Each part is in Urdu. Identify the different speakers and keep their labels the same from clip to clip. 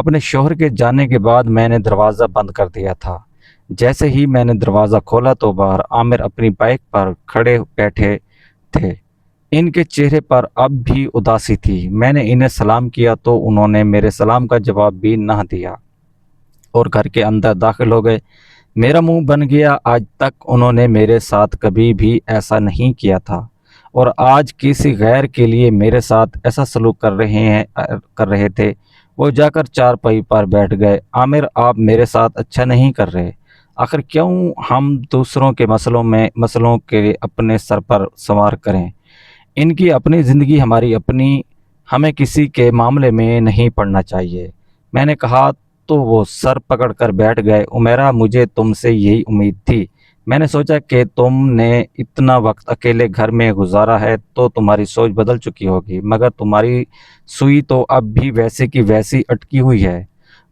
Speaker 1: اپنے شوہر کے جانے کے بعد میں نے دروازہ بند کر دیا تھا۔ جیسے ہی میں نے دروازہ کھولا تو باہر عامر اپنی بائک پر کھڑے بیٹھے تھے۔ ان کے چہرے پر اب بھی اداسی تھی۔ میں نے انہیں سلام کیا تو انہوں نے میرے سلام کا جواب بھی نہ دیا اور گھر کے اندر داخل ہو گئے۔ میرا منہ بن گیا۔ آج تک انہوں نے میرے ساتھ کبھی بھی ایسا نہیں کیا تھا، اور آج کسی غیر کے لیے میرے ساتھ ایسا سلوک کر رہے تھے۔ وہ جا کر چارپائی پر بیٹھ گئے۔ عامر، آپ میرے ساتھ اچھا نہیں کر رہے۔ آخر کیوں ہم دوسروں کے مسئلوں کے اپنے سر پر سوار کریں؟ ان کی اپنی زندگی، ہماری اپنی، ہمیں کسی کے معاملے میں نہیں پڑنا چاہیے۔ میں نے کہا تو وہ سر پکڑ کر بیٹھ گئے۔ عمیرہ، مجھے تم سے یہی امید تھی۔ میں نے سوچا کہ تم نے اتنا وقت اکیلے گھر میں گزارا ہے تو تمہاری سوچ بدل چکی ہوگی، مگر تمہاری سوئی تو اب بھی ویسے کی ویسی اٹکی ہوئی ہے۔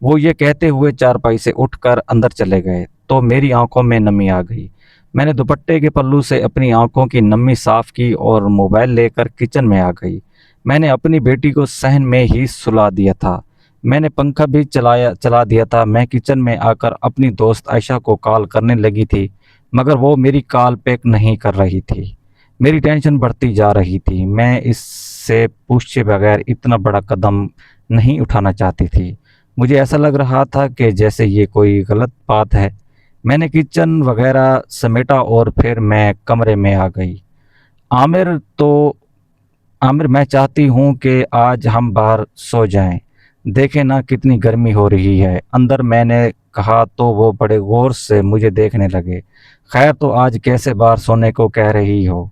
Speaker 1: وہ یہ کہتے ہوئے چارپائی سے اٹھ کر اندر چلے گئے تو میری آنکھوں میں نمی آ گئی۔ میں نے دوپٹے کے پلو سے اپنی آنکھوں کی نمی صاف کی اور موبائل لے کر کچن میں آ گئی۔ میں نے اپنی بیٹی کو صحن میں ہی سلا دیا تھا۔ میں نے پنکھا بھی چلا دیا تھا۔ میں کچن میں آ کر اپنی دوست عائشہ کو کال کرنے لگی تھی، مگر وہ میری کال پک نہیں کر رہی تھی۔ میری ٹینشن بڑھتی جا رہی تھی۔ میں اس سے پوچھے بغیر اتنا بڑا قدم نہیں اٹھانا چاہتی تھی۔ مجھے ایسا لگ رہا تھا کہ جیسے یہ کوئی غلط بات ہے۔ میں نے کچن وغیرہ سمیٹا اور پھر میں کمرے میں آ گئی۔ عامر، میں چاہتی ہوں کہ آج ہم باہر سو جائیں۔ دیکھیں نا کتنی گرمی ہو رہی ہے اندر۔ میں نے کہا تو وہ بڑے غور سے مجھے دیکھنے لگے۔ خیر، تو آج کیسے باہر سونے کو کہہ رہی ہو؟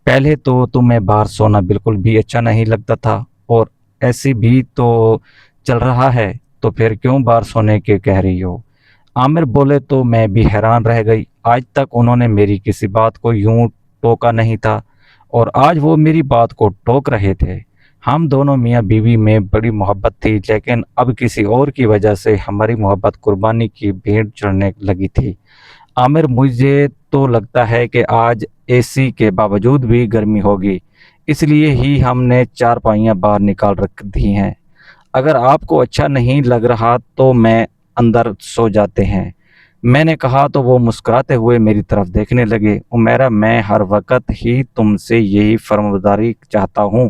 Speaker 1: پہلے تو تمہیں باہر سونا بالکل بھی اچھا نہیں لگتا تھا، اور ایسی بھی تو چل رہا ہے، تو پھر کیوں باہر سونے کے کہہ رہی ہو؟ عامر بولے تو میں بھی حیران رہ گئی۔ آج تک انہوں نے میری کسی بات کو یوں ٹوکا نہیں تھا، اور آج وہ میری بات کو ٹوک رہے تھے۔ ہم دونوں میاں بیوی میں بڑی محبت تھی، لیکن اب کسی اور کی وجہ سے ہماری محبت قربانی کی بھیڑ چڑھنے لگی تھی۔ عامر، مجھے تو لگتا ہے کہ آج اے سی کے باوجود بھی گرمی ہوگی، اس لیے ہی ہم نے چارپائیاں باہر نکال رکھ دی ہیں۔ اگر آپ کو اچھا نہیں لگ رہا تو میں اندر سو جاتے ہیں، میں نے کہا تو وہ مسکراتے ہوئے میری طرف دیکھنے لگے۔ عمیرہ، میں ہر وقت ہی تم سے یہی فرمانبرداری چاہتا ہوں،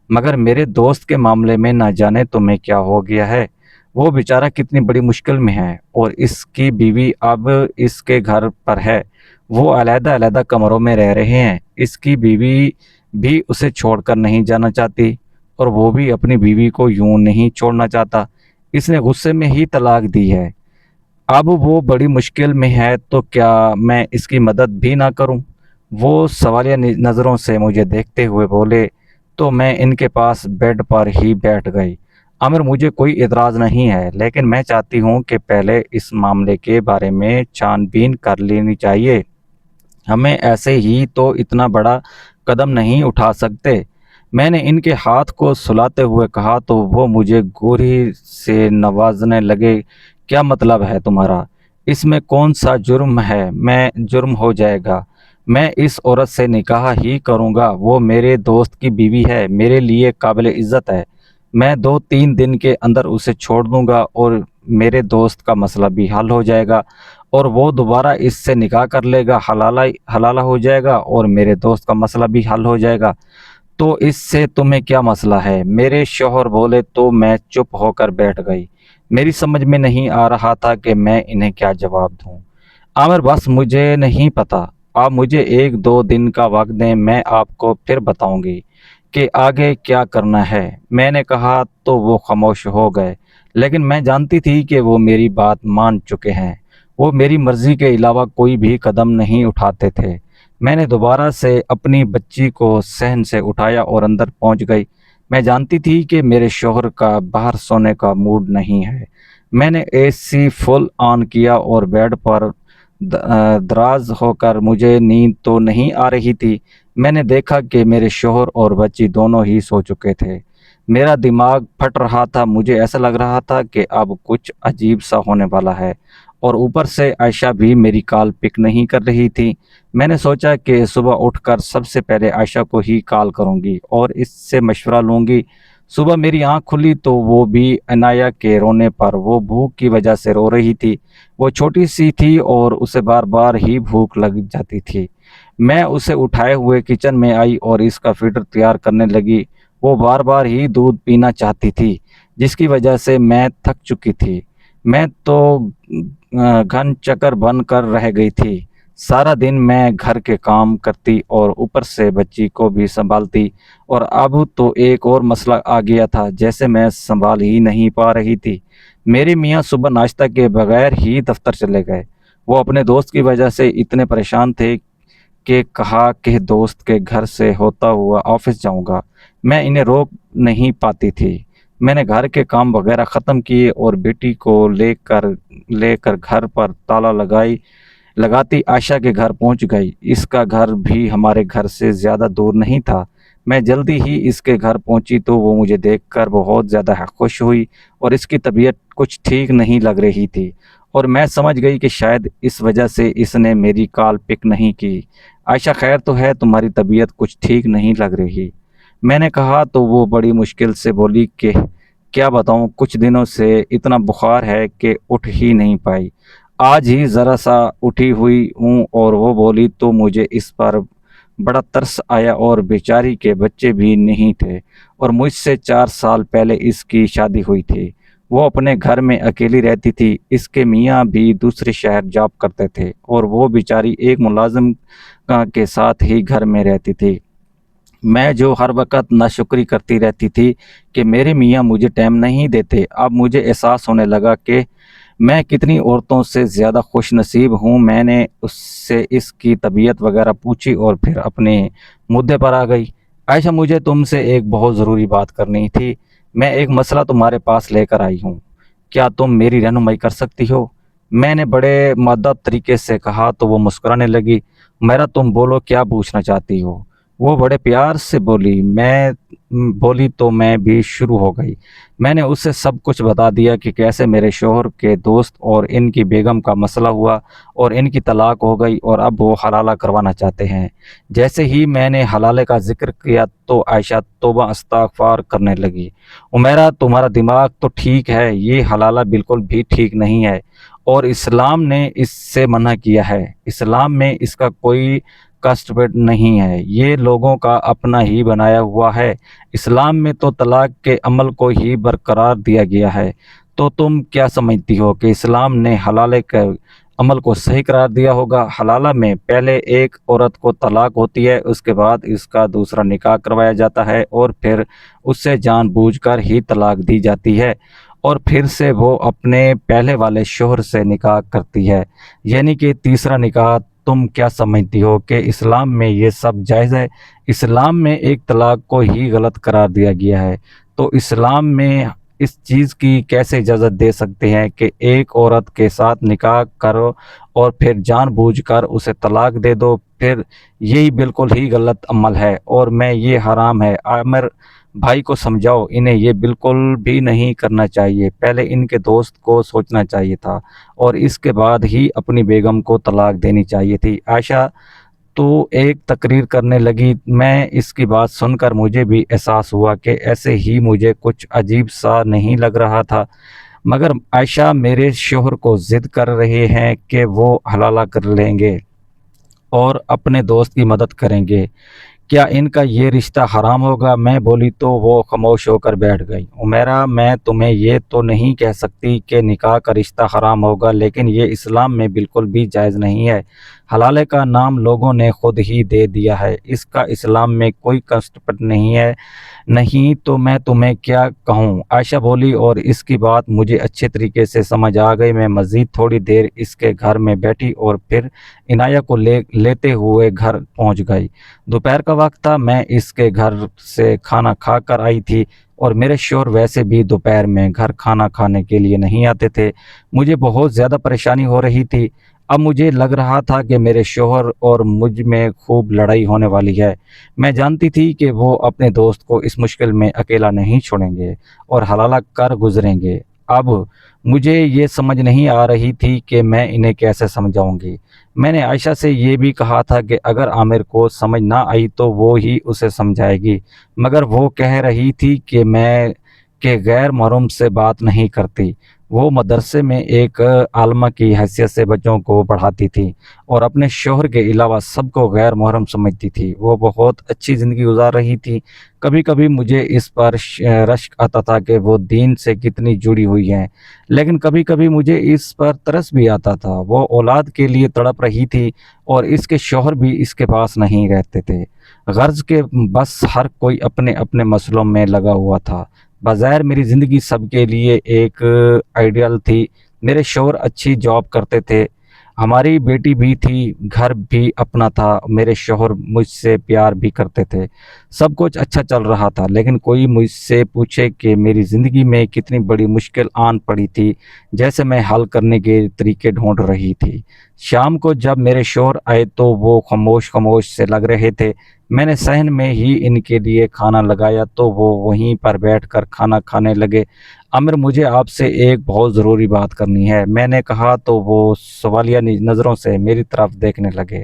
Speaker 1: مگر میرے دوست کے معاملے میں نہ جانے تمہیں کیا ہو گیا ہے۔ وہ بیچارہ کتنی بڑی مشکل میں ہے، اور اس کی بیوی اب اس کے گھر پر ہے۔ وہ علیحدہ علیحدہ کمروں میں رہ رہے ہیں۔ اس کی بیوی بھی اسے چھوڑ کر نہیں جانا چاہتی، اور وہ بھی اپنی بیوی کو یوں نہیں چھوڑنا چاہتا۔ اس نے غصے میں ہی طلاق دی ہے۔ اب وہ بڑی مشکل میں ہے تو کیا میں اس کی مدد بھی نہ کروں؟ وہ سوالیہ نظروں سے مجھے دیکھتے ہوئے بولے تو میں ان کے پاس بیڈ پر ہی بیٹھ گئی۔ عامر، مجھے کوئی اعتراض نہیں ہے، لیکن میں چاہتی ہوں کہ پہلے اس معاملے کے بارے میں چھان بین کر لینی چاہیے۔ ہمیں ایسے ہی تو اتنا بڑا قدم نہیں اٹھا سکتے۔ میں نے ان کے ہاتھ کو سلاتے ہوئے کہا تو وہ مجھے گوری سے نوازنے لگے۔ کیا مطلب ہے تمہارا؟ اس میں کون سا جرم ہے؟ میں جرم ہو جائے گا، میں اس عورت سے نکاح ہی کروں گا۔ وہ میرے دوست کی بیوی ہے، میرے لیے قابل عزت ہے۔ میں 2-3 دن کے اندر اسے چھوڑ دوں گا اور میرے دوست کا مسئلہ بھی حل ہو جائے گا، اور وہ دوبارہ اس سے نکاح کر لے گا، حلالہ ہو جائے گا، اور میرے دوست کا مسئلہ بھی حل ہو جائے گا۔ تو اس سے تمہیں کیا مسئلہ ہے؟ میرے شوہر بولے تو میں چپ ہو کر بیٹھ گئی۔ میری سمجھ میں نہیں آ رہا تھا کہ میں انہیں کیا جواب دوں۔ عامر، بس مجھے نہیں پتا، آپ مجھے 1-2 دن کا وقت دیں، میں آپ کو پھر بتاؤں گی کہ آگے کیا کرنا ہے۔ میں نے کہا تو وہ خاموش ہو گئے، لیکن میں جانتی تھی کہ وہ میری بات مان چکے ہیں۔ وہ میری مرضی کے علاوہ کوئی بھی قدم نہیں اٹھاتے تھے۔ میں نے دوبارہ سے اپنی بچی کو صحن سے اٹھایا اور اندر پہنچ گئی۔ میں جانتی تھی کہ میرے شوہر کا باہر سونے کا موڈ نہیں ہے۔ میں نے اے سی فل آن کیا اور بیڈ پر دراز ہو کر، مجھے نیند تو نہیں آ رہی تھی، میں نے دیکھا کہ میرے شوہر اور بچی دونوں ہی سو چکے تھے۔ میرا دماغ پھٹ رہا تھا، مجھے ایسا لگ رہا تھا کہ اب کچھ عجیب سا ہونے والا ہے، اور اوپر سے عائشہ بھی میری کال پک نہیں کر رہی تھی۔ میں نے سوچا کہ صبح اٹھ کر سب سے پہلے عائشہ کو ہی کال کروں گی اور اس سے مشورہ لوں گی۔ صبح میری آنکھ کھلی تو وہ بھی عنایہ کے رونے پر، وہ بھوک کی وجہ سے رو رہی تھی۔ وہ چھوٹی سی تھی اور اسے بار بار ہی بھوک لگ جاتی تھی۔ میں اسے اٹھائے ہوئے کچن میں آئی اور اس کا فیڈر تیار کرنے لگی۔ وہ بار بار ہی دودھ پینا چاہتی تھی، جس کی وجہ سے میں تھک چکی تھی۔ میں تو گھن چکر بن کر رہ گئی تھی۔ سارا دن میں گھر کے کام کرتی اور اوپر سے بچی کو بھی سنبھالتی، اور اب تو ایک اور مسئلہ آ گیا تھا، جیسے میں سنبھال ہی نہیں پا رہی تھی۔ میرے میاں صبح ناشتہ کے بغیر ہی دفتر چلے گئے۔ وہ اپنے دوست کی وجہ سے اتنے پریشان تھے کہ کہا کہ دوست کے گھر سے ہوتا ہوا آفس جاؤں گا۔ میں انہیں روک نہیں پاتی تھی۔ میں نے گھر کے کام وغیرہ ختم کیے اور بیٹی کو لے کر گھر پر تالا لگاتی عائشہ کے گھر پہنچ گئی۔ اس کا گھر بھی ہمارے گھر سے زیادہ دور نہیں تھا۔ میں جلدی ہی اس کے گھر پہنچی تو وہ مجھے دیکھ کر بہت زیادہ خوش ہوئی، اور اس کی طبیعت کچھ ٹھیک نہیں لگ رہی تھی، اور میں سمجھ گئی کہ شاید اس وجہ سے اس نے میری کال پک نہیں کی۔ عائشہ خیر تو ہے؟ تمہاری طبیعت کچھ ٹھیک نہیں لگ رہی؟ میں نے کہا تو وہ بڑی مشکل سے بولی کہ کیا بتاؤں، کچھ دنوں سے اتنا بخار ہے کہ اٹھ ہی نہیں پائی۔ آج ہی ذرا سا اٹھی ہوئی ہوں۔ اور وہ بولی تو مجھے اس پر بڑا ترس آیا، اور بیچاری کے بچے بھی نہیں تھے، اور مجھ سے 4 سال پہلے اس کی شادی ہوئی تھی۔ وہ اپنے گھر میں اکیلی رہتی تھی۔ اس کے میاں بھی دوسرے شہر جاب کرتے تھے، اور وہ بیچاری ایک ملازم کے ساتھ ہی گھر میں رہتی تھی۔ میں جو ہر وقت ناشکری کرتی رہتی تھی کہ میرے میاں مجھے ٹائم نہیں دیتے، اب مجھے احساس ہونے لگا کہ میں کتنی عورتوں سے زیادہ خوش نصیب ہوں۔ میں نے اس سے اس کی طبیعت وغیرہ پوچھی اور پھر اپنے مدعے پر آ گئی۔ عائشہ، مجھے تم سے ایک بہت ضروری بات کرنی تھی۔ میں ایک مسئلہ تمہارے پاس لے کر آئی ہوں، کیا تم میری رہنمائی کر سکتی ہو؟ میں نے بڑے مؤدب طریقے سے کہا تو وہ مسکرانے لگی۔ میرا تم بولو، کیا پوچھنا چاہتی ہو؟ وہ بڑے پیار سے بولی۔ میں بولی تو میں بھی شروع ہو گئی۔ میں نے اسے سب کچھ بتا دیا کہ کیسے میرے شوہر کے دوست اور ان کی بیگم کا مسئلہ ہوا، اور ان کی طلاق ہو گئی، اور اب وہ حلالہ کروانا چاہتے ہیں۔ جیسے ہی میں نے حلالے کا ذکر کیا تو عائشہ توبہ استغفار کرنے لگی۔ عمیرہ، تمہارا دماغ تو ٹھیک ہے، یہ حلالہ بالکل بھی ٹھیک نہیں ہے، اور اسلام نے اس سے منع کیا ہے۔ اسلام میں اس کا کوئی کسٹمٹ نہیں ہے، یہ لوگوں کا اپنا ہی بنایا ہوا ہے۔ اسلام میں تو طلاق کے عمل کو ہی برقرار دیا گیا ہے۔ تو تم کیا سمجھتی ہو کہ اسلام نے حلالے کے عمل کو صحیح قرار دیا ہوگا؟ حلالہ میں پہلے ایک عورت کو طلاق ہوتی ہے، اس کے بعد اس کا دوسرا نکاح کروایا جاتا ہے، اور پھر اس سے جان بوجھ کر ہی طلاق دی جاتی ہے، اور پھر سے وہ اپنے پہلے والے شوہر سے نکاح کرتی ہے، یعنی کہ تیسرا نکاح۔ تم کیا سمجھتی ہو کہ اسلام میں یہ سب جائز ہے؟ اسلام میں ایک طلاق کو ہی غلط قرار دیا گیا ہے، تو اسلام میں اس چیز کی کیسے اجازت دے سکتے ہیں کہ ایک عورت کے ساتھ نکاح کرو اور پھر جان بوجھ کر اسے طلاق دے دو؟ پھر یہی بالکل ہی غلط عمل ہے، اور میں یہ حرام ہے۔ عامر بھائی کو سمجھاؤ، انہیں یہ بالکل بھی نہیں کرنا چاہیے۔ پہلے ان کے دوست کو سوچنا چاہیے تھا، اور اس کے بعد ہی اپنی بیگم کو طلاق دینی چاہیے تھی۔ عائشہ تو ایک تقریر کرنے لگی۔ میں اس کی بات سن کر مجھے بھی احساس ہوا کہ ایسے ہی مجھے کچھ عجیب سا نہیں لگ رہا تھا، مگر عائشہ میرے شوہر کو ضد کر رہے ہیں کہ وہ حلالہ کر لیں گے اور اپنے دوست کی مدد کریں گے، کیا ان کا یہ رشتہ حرام ہوگا؟ میں بولی تو وہ خاموش ہو کر بیٹھ گئی۔ عمیرہ، میں تمہیں یہ تو نہیں کہہ سکتی کہ نکاح کا رشتہ حرام ہوگا، لیکن یہ اسلام میں بالکل بھی جائز نہیں ہے۔ حلالے کا نام لوگوں نے خود ہی دے دیا ہے، اس کا اسلام میں کوئی کسٹمٹ نہیں ہے۔ نہیں تو میں تمہیں کیا کہوں؟ عائشہ بولی، اور اس کی بات مجھے اچھے طریقے سے سمجھ آ گئی۔ میں مزید تھوڑی دیر اس کے گھر میں بیٹھی اور پھر عنایہ کو لیتے ہوئے گھر پہنچ گئی۔ دوپہر کا وقت تھا۔ میں اس کے گھر سے کھانا کھا کر آئی تھی، اور میرے شوہر ویسے بھی دوپہر میں گھر کھانا کھانے کے لیے نہیں آتے تھے۔ مجھے بہت زیادہ پریشانی ہو رہی تھی۔ اب مجھے لگ رہا تھا کہ میرے شوہر اور مجھ میں خوب لڑائی ہونے والی ہے۔ میں جانتی تھی کہ وہ اپنے دوست کو اس مشکل میں اکیلا نہیں چھوڑیں گے اور حلالہ کر گزریں گے۔ اب مجھے یہ سمجھ نہیں آ رہی تھی کہ میں انہیں کیسے سمجھاؤں گی۔ میں نے عائشہ سے یہ بھی کہا تھا کہ اگر عامر کو سمجھ نہ آئی تو وہ ہی اسے سمجھائے گی، مگر وہ کہہ رہی تھی کہ غیر محرم سے بات نہیں کرتی۔ وہ مدرسے میں ایک عالمہ کی حیثیت سے بچوں کو پڑھاتی تھی اور اپنے شوہر کے علاوہ سب کو غیر محرم سمجھتی تھی۔ وہ بہت اچھی زندگی گزار رہی تھی۔ کبھی کبھی مجھے اس پر رشک آتا تھا کہ وہ دین سے کتنی جڑی ہوئی ہیں، لیکن کبھی کبھی مجھے اس پر ترس بھی آتا تھا۔ وہ اولاد کے لیے تڑپ رہی تھی اور اس کے شوہر بھی اس کے پاس نہیں رہتے تھے۔ غرض کہ بس ہر کوئی اپنے اپنے مسئلوں میں لگا ہوا تھا۔ بظاہر میری زندگی سب کے لیے ایک آئیڈیل تھی۔ میرے شوہر اچھی جاب کرتے تھے، ہماری بیٹی بھی تھی، گھر بھی اپنا تھا، میرے شوہر مجھ سے پیار بھی کرتے تھے، سب کچھ اچھا چل رہا تھا۔ لیکن کوئی مجھ سے پوچھے کہ میری زندگی میں کتنی بڑی مشکل آن پڑی تھی، جیسے میں حل کرنے کے طریقے ڈھونڈ رہی تھی۔ شام کو جب میرے شوہر آئے تو وہ خاموش خاموش سے لگ رہے تھے۔ میں نے صحن میں ہی ان کے لیے کھانا لگایا تو وہ وہیں پر بیٹھ کر کھانا کھانے لگے۔ عامر، مجھے آپ سے ایک بہت ضروری بات کرنی ہے، میں نے کہا تو وہ سوالیہ نظروں سے میری طرف دیکھنے لگے۔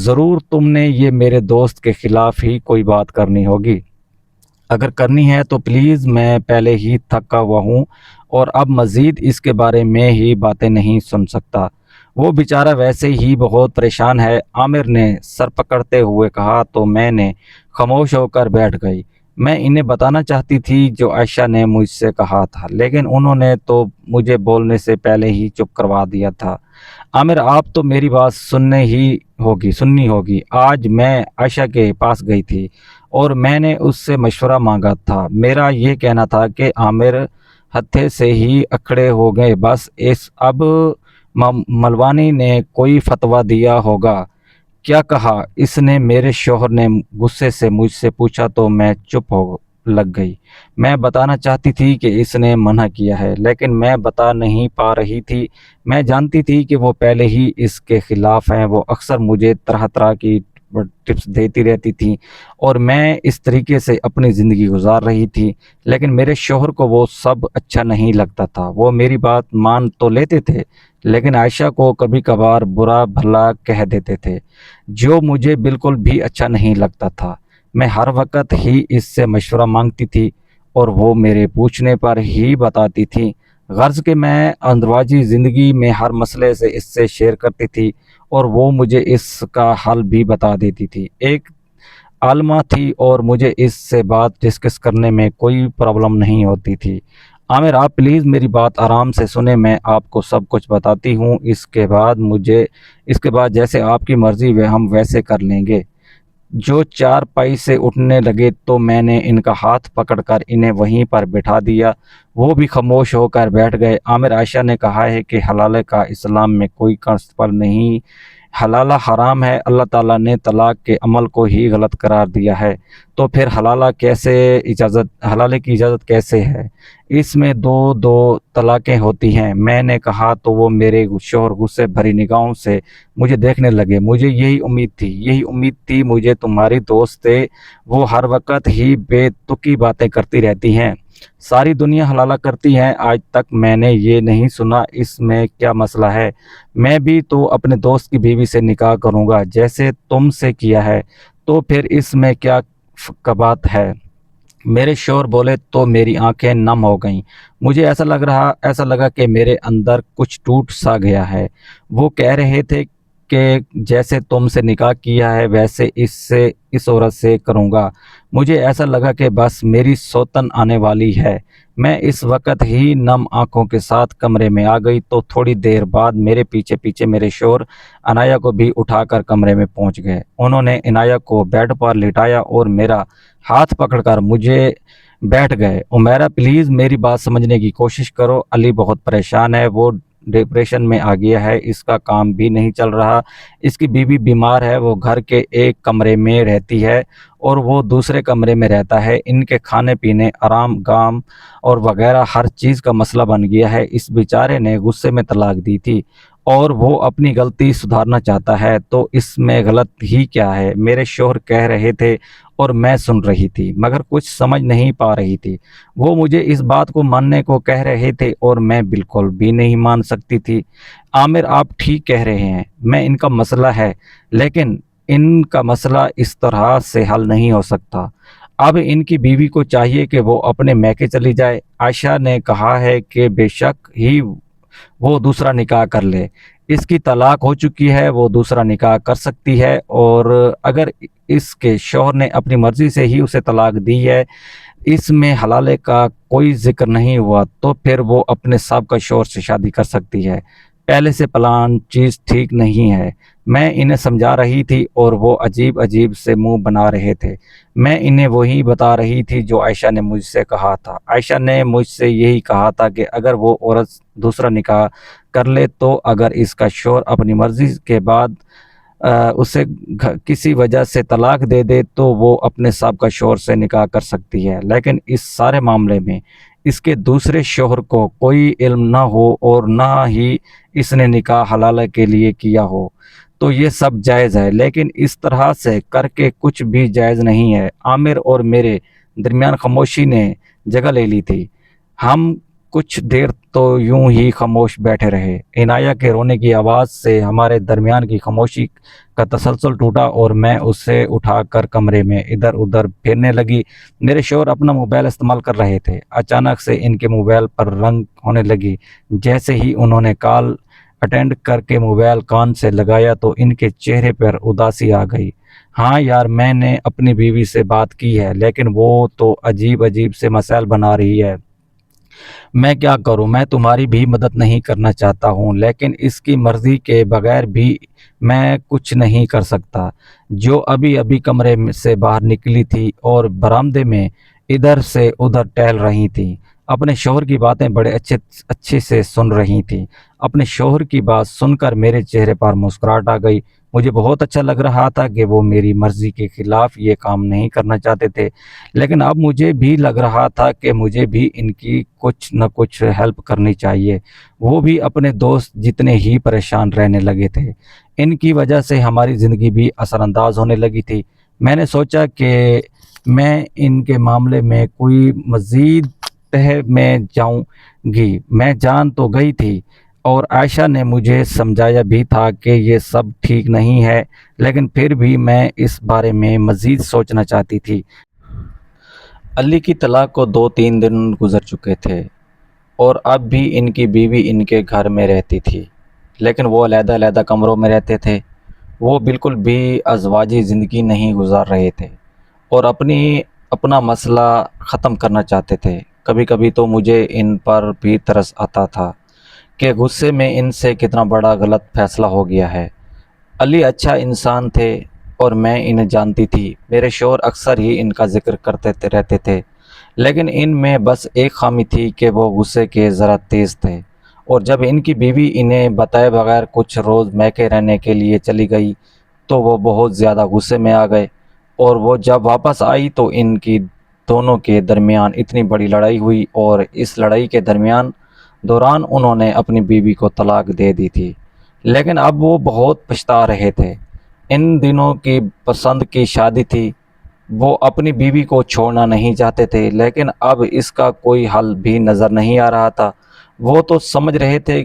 Speaker 1: ضرور، تم نے یہ میرے دوست کے خلاف ہی کوئی بات کرنی ہوگی۔ اگر کرنی ہے تو پلیز، میں پہلے ہی تھکا ہوا ہوں اور اب مزید اس کے بارے میں ہی باتیں نہیں سن سکتا۔ وہ بیچارہ ویسے ہی بہت پریشان ہے، عامر نے سر پکڑتے ہوئے کہا تو میں نے خاموش ہو کر بیٹھ گئی۔ میں انہیں بتانا چاہتی تھی جو عائشہ نے مجھ سے کہا تھا، لیکن انہوں نے تو مجھے بولنے سے پہلے ہی چپ کروا دیا تھا۔ عامر، آپ تو میری بات سننی ہوگی۔ آج میں عائشہ کے پاس گئی تھی اور میں نے اس سے مشورہ مانگا تھا۔ میرا یہ کہنا تھا کہ عامر ہتھے سے ہی اکھڑے ہو گئے، بس اب ملوانی نے کوئی فتویٰ دیا ہوگا۔ کیا کہا اس نے؟ میرے شوہر نے غصے سے مجھ سے پوچھا تو میں چپ ہو لگ گئی۔ میں بتانا چاہتی تھی کہ اس نے منع کیا ہے، لیکن میں بتا نہیں پا رہی تھی۔ میں جانتی تھی کہ وہ پہلے ہی اس کے خلاف ہیں۔ وہ اکثر مجھے طرح طرح کی ٹپس دیتی رہتی تھی اور میں اس طریقے سے اپنی زندگی گزار رہی تھی، لیکن میرے شوہر کو وہ سب اچھا نہیں لگتا تھا۔ وہ میری بات مان تو لیتے تھے، لیکن عائشہ کو کبھی کبھار برا بھلا کہہ دیتے تھے، جو مجھے بالکل بھی اچھا نہیں لگتا تھا۔ میں ہر وقت ہی اس سے مشورہ مانگتی تھی اور وہ میرے پوچھنے پر ہی بتاتی تھی۔ غرض کہ میں اندرواجی زندگی میں ہر مسئلے سے اس سے شیئر کرتی تھی اور وہ مجھے اس کا حل بھی بتا دیتی تھی۔ ایک عالمہ تھی اور مجھے اس سے بات ڈسکس کرنے میں کوئی پرابلم نہیں ہوتی تھی۔ عامر، آپ پلیز میری بات آرام سے سنیں، میں آپ کو سب کچھ بتاتی ہوں، اس کے بعد جیسے آپ کی مرضی ہم ویسے کر لیں گے۔ جو چارپائی سے اٹھنے لگے تو میں نے ان کا ہاتھ پکڑ کر انہیں وہیں پر بٹھا دیا۔ وہ بھی خاموش ہو کر بیٹھ گئے۔ عامر، عائشہ نے کہا ہے کہ حلالہ کا اسلام میں کوئی کنسپل نہیں، حلالہ حرام ہے۔ اللہ تعالیٰ نے طلاق کے عمل کو ہی غلط قرار دیا ہے، تو پھر حلالہ کی اجازت کیسے ہے؟ اس میں دو طلاقیں ہوتی ہیں۔ میں نے کہا تو وہ میرے شوہر غصے بھری نگاہوں سے مجھے دیکھنے لگے۔ مجھے یہی امید تھی مجھے تمہاری دوست تھے، وہ ہر وقت ہی بے تکی باتیں کرتی رہتی ہیں، ساری دنیا حلالہ کرتی ہے، آج تک میں نے یہ نہیں سنا، اس میں کیا مسئلہ ہے؟ میں بھی تو اپنے دوست کی بیوی سے نکاح کروں گا جیسے تم سے کیا ہے، تو پھر اس میں کیا بات ہے؟ میرے شوہر بولے تو میری آنکھیں نم ہو گئیں۔ مجھے ایسا لگا کہ میرے اندر کچھ ٹوٹ سا گیا ہے۔ وہ کہہ رہے تھے کہ جیسے تم سے نکاح کیا ہے ویسے اس عورت سے کروں گا۔ مجھے ایسا لگا کہ بس میری سوتن آنے والی ہے۔ میں اس وقت ہی نم آنکھوں کے ساتھ کمرے میں آ گئی تو تھوڑی دیر بعد میرے پیچھے پیچھے میرے شوہر عنایہ کو بھی اٹھا کر کمرے میں پہنچ گئے۔ انہوں نے عنایہ کو بیڈ پر لٹایا اور میرا ہاتھ پکڑ کر مجھے بیٹھ گئے۔ عمیرہ، پلیز میری بات سمجھنے کی کوشش کرو، علی بہت پریشان ہے، وہ ڈپریشن میں آ گیا ہے، اس کا کام بھی نہیں چل رہا، اس کی بیوی بیمار ہے، وہ گھر کے ایک کمرے میں رہتی ہے اور وہ دوسرے کمرے میں رہتا ہے، ان کے کھانے پینے، آرام گام اور وغیرہ ہر چیز کا مسئلہ بن گیا ہے۔ اس بیچارے نے غصے میں طلاق دی تھی اور وہ اپنی غلطی سدھارنا چاہتا ہے تو اس میں غلط ہی کیا ہے؟ میرے شوہر کہہ رہے تھے اور میں سن رہی تھی مگر کچھ سمجھ نہیں پا رہی تھی۔ وہ مجھے اس بات کو ماننے کو کہہ رہے تھے اور میں بالکل بھی نہیں مان سکتی تھی۔ عامر، آپ ٹھیک کہہ رہے ہیں، میں ان کا مسئلہ ہے، لیکن ان کا مسئلہ اس طرح سے حل نہیں ہو سکتا۔ اب ان کی بیوی کو چاہیے کہ وہ اپنے میکے چلی جائے۔ عائشہ نے کہا ہے کہ بے شک ہی وہ دوسرا نکاح کر لے، اس کی طلاق ہو چکی ہے، وہ دوسرا نکاح کر سکتی ہے، اور اگر اس کے شوہر نے اپنی مرضی سے ہی اسے طلاق دی ہے، اس میں حلالے کا کوئی ذکر نہیں ہوا، تو پھر وہ اپنے سابقہ شوہر سے شادی کر سکتی ہے۔ پہلے سے پلان چیز ٹھیک نہیں ہے۔ میں انہیں سمجھا رہی تھی اور وہ عجیب عجیب سے منہ بنا رہے تھے۔ میں انہیں وہی بتا رہی تھی جو عائشہ نے مجھ سے کہا تھا۔ عائشہ نے مجھ سے یہی کہا تھا کہ اگر وہ عورت دوسرا نکاح کر لے تو اگر اس کا شوہر اپنی مرضی کے بعد اسے کسی وجہ سے طلاق دے دے تو وہ اپنے سابقہ شوہر سے نکاح کر سکتی ہے، لیکن اس سارے معاملے میں اس کے دوسرے شوہر کو کوئی علم نہ ہو اور نہ ہی اس نے نکاح حلالہ کے لیے کیا ہو تو یہ سب جائز ہے، لیکن اس طرح سے کر کے کچھ بھی جائز نہیں ہے۔ عامر اور میرے درمیان خاموشی نے جگہ لے لی تھی۔ ہم کچھ دیر تو یوں ہی خاموش بیٹھے رہے۔ عنایہ کے رونے کی آواز سے ہمارے درمیان کی خاموشی کا تسلسل ٹوٹا اور میں اسے اٹھا کر کمرے میں ادھر ادھر پھیرنے لگی۔ میرے شوہر اپنا موبائل استعمال کر رہے تھے۔ اچانک سے ان کے موبائل پر رنگ ہونے لگی۔ جیسے ہی انہوں نے کال اٹینڈ کر کے موبائل کان سے لگایا تو ان کے چہرے پر اداسی آ گئی۔ ہاں یار، میں نے اپنی بیوی سے بات کی ہے، لیکن وہ تو عجیب عجیب سے مسائل بنا رہی ہے۔ میں کیا کروں؟ میں تمہاری بھی مدد نہیں کرنا چاہتا ہوں، لیکن اس کی مرضی کے بغیر بھی میں کچھ نہیں کر سکتا۔ جو ابھی ابھی کمرے سے باہر نکلی تھی اور برآمدے میں ادھر سے ادھر ٹہل رہی تھی، اپنے شوہر کی باتیں بڑے اچھے سے سن رہی تھی۔ اپنے شوہر کی بات سن کر میرے چہرے پر مسکراہٹ آ گئی۔ مجھے بہت اچھا لگ رہا تھا کہ وہ میری مرضی کے خلاف یہ کام نہیں کرنا چاہتے تھے، لیکن اب مجھے بھی لگ رہا تھا کہ مجھے بھی ان کی کچھ نہ کچھ ہیلپ کرنی چاہیے۔ وہ بھی اپنے دوست جتنے ہی پریشان رہنے لگے تھے۔ ان کی وجہ سے ہماری زندگی بھی اثر انداز ہونے لگی تھی۔ میں نے سوچا کہ میں ان کے معاملے میں کوئی مزید تہہ میں جاؤں گی۔ میں جان تو گئی تھی اور عائشہ نے مجھے سمجھایا بھی تھا کہ یہ سب ٹھیک نہیں ہے، لیکن پھر بھی میں اس بارے میں مزید سوچنا چاہتی تھی۔ علی کی طلاق کو 2-3 دن گزر چکے تھے اور اب بھی ان کی بیوی ان کے گھر میں رہتی تھی، لیکن وہ علیحدہ علیحدہ کمروں میں رہتے تھے۔ وہ بالکل بھی ازواجی زندگی نہیں گزار رہے تھے اور اپنا مسئلہ ختم کرنا چاہتے تھے۔ کبھی کبھی تو مجھے ان پر بھی ترس آتا تھا کہ غصے میں ان سے کتنا بڑا غلط فیصلہ ہو گیا ہے۔ علی اچھا انسان تھے اور میں انہیں جانتی تھی۔ میرے شوہر اکثر ہی ان کا ذکر کرتے رہتے تھے، لیکن ان میں بس ایک خامی تھی کہ وہ غصے کے ذرا تیز تھے، اور جب ان کی بیوی انہیں بتائے بغیر کچھ روز میکے رہنے کے لیے چلی گئی تو وہ بہت زیادہ غصے میں آ گئے، اور وہ جب واپس آئی تو ان کی دونوں کے درمیان اتنی بڑی لڑائی ہوئی، اور اس لڑائی کے دوران انہوں نے اپنی بیوی کو طلاق دے دی تھی۔ لیکن اب وہ بہت پچھتا رہے تھے۔ ان دنوں کی پسند کی شادی تھی، وہ اپنی بیوی کو چھوڑنا نہیں چاہتے تھے، لیکن اب اس کا کوئی حل بھی نظر نہیں آ رہا تھا۔ وہ تو سمجھ رہے تھے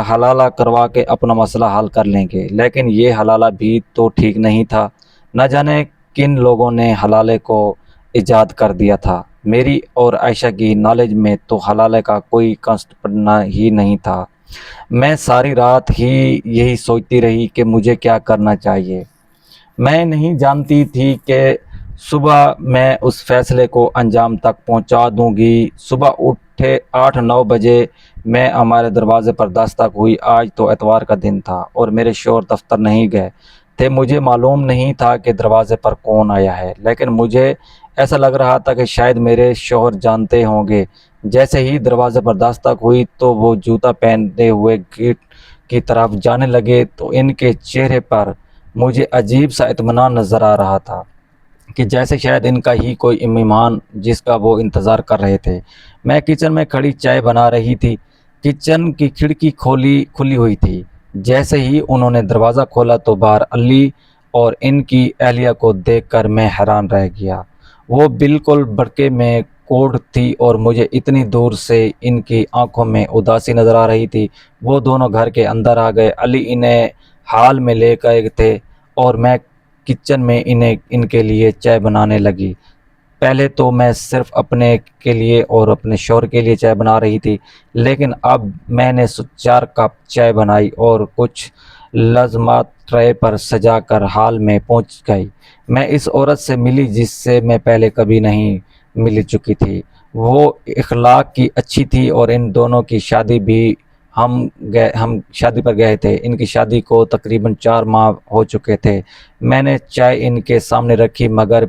Speaker 1: حلالہ کروا کے اپنا مسئلہ حل کر لیں گے، لیکن یہ حلالہ بھی تو ٹھیک نہیں تھا۔ نہ جانے کن لوگوں نے حلالے کو ایجاد کر دیا تھا۔ میری اور عائشہ کی نالج میں تو حلالے کا کوئی کانسیپٹ ہی نہیں تھا۔ میں ساری رات ہی یہی سوچتی رہی کہ مجھے کیا کرنا چاہیے۔ میں نہیں جانتی تھی کہ صبح میں اس فیصلے کو انجام تک پہنچا دوں گی۔ صبح اٹھے 8-9 بجے میں ہمارے دروازے پر دستک ہوئی۔ آج تو اتوار کا دن تھا اور میرے شوہر دفتر نہیں گئے تھے۔ مجھے معلوم نہیں تھا کہ دروازے پر کون آیا ہے، لیکن مجھے ایسا لگ رہا تھا کہ شاید میرے شوہر جانتے ہوں گے۔ جیسے ہی دروازے پر دستک ہوئی تو وہ جوتا پہنتے ہوئے گیٹ کی طرف جانے لگے تو ان کے چہرے پر مجھے عجیب سا اطمینان نظر آ رہا تھا کہ جیسے شاید ان کا ہی کوئی مہمان جس کا وہ انتظار کر رہے تھے۔ میں کچن میں کھڑی چائے بنا رہی تھی کچن کی کھڑکی کھلی ہوئی تھی۔ جیسے ہی انہوں نے دروازہ کھولا تو باہر علی اور ان کی اہلیہ کو دیکھ کر میں حیران رہ گیا۔ وہ بالکل بڑکے میں کوٹ تھی اور مجھے اتنی دور سے ان کی آنکھوں میں اداسی نظر آ رہی تھی۔ وہ دونوں گھر کے اندر آ گئے۔ علی انہیں ہال میں لے گئے تھے اور میں کچن میں ان کے لیے چائے بنانے لگی۔ پہلے تو میں صرف اپنے کے لیے اور اپنے شوہر کے لیے چائے بنا رہی تھی، لیکن اب میں نے 4 کپ چائے بنائی اور کچھ لازمات ٹرے پر سجا کر ہال میں پہنچ گئی۔ میں اس عورت سے ملی جس سے میں پہلے کبھی نہیں مل چکی تھی۔ وہ اخلاق کی اچھی تھی اور ان دونوں کی شادی بھی ہم شادی پر گئے تھے۔ ان کی شادی کو تقریباً 4 ماہ ہو چکے تھے۔ میں نے چائے ان کے سامنے رکھی مگر